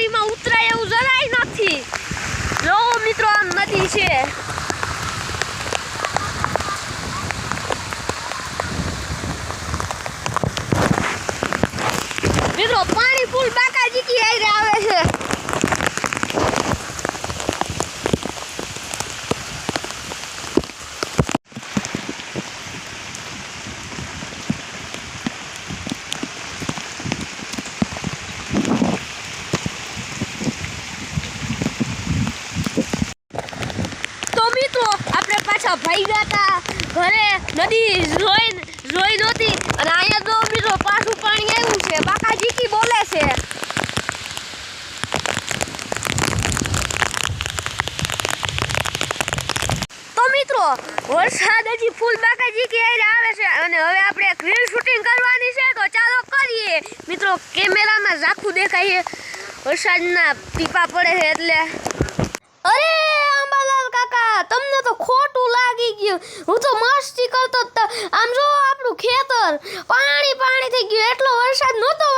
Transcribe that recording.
પાણીમાં ઉતરાય એવું જરાય નથી. જો મિત્રો આમ નદી છે. મિત્રો પાણી ફૂલ બાકાજી કી આઈ આવે છે. ભાઈ ગયા ઘરે નદી જોઈ નહોતી અને અહીંયા તો મિત્રો પાછું પાણી આવ્યું છે. બાકાજી કી બોલે છે. તો મિત્રો વરસાદ હજી ફૂલ બાકાજી કી આવે છે અને હવે આપણે એક રીલ શૂટિંગ કરવાની છે. તો ચાલો કરીએ મિત્રો. કેમેરામાં ઝાખું દેખાય છે. વરસાદના ટીપા પડે છે એટલે. અરે અંબાલાલ કાકા, તમને તો ખોટું લાગી ગયું. હું તો મસ્તી કરતો. આમ જો આપણું ખેતર પાણી થઈ ગયું. એટલો વરસાદ નહોતો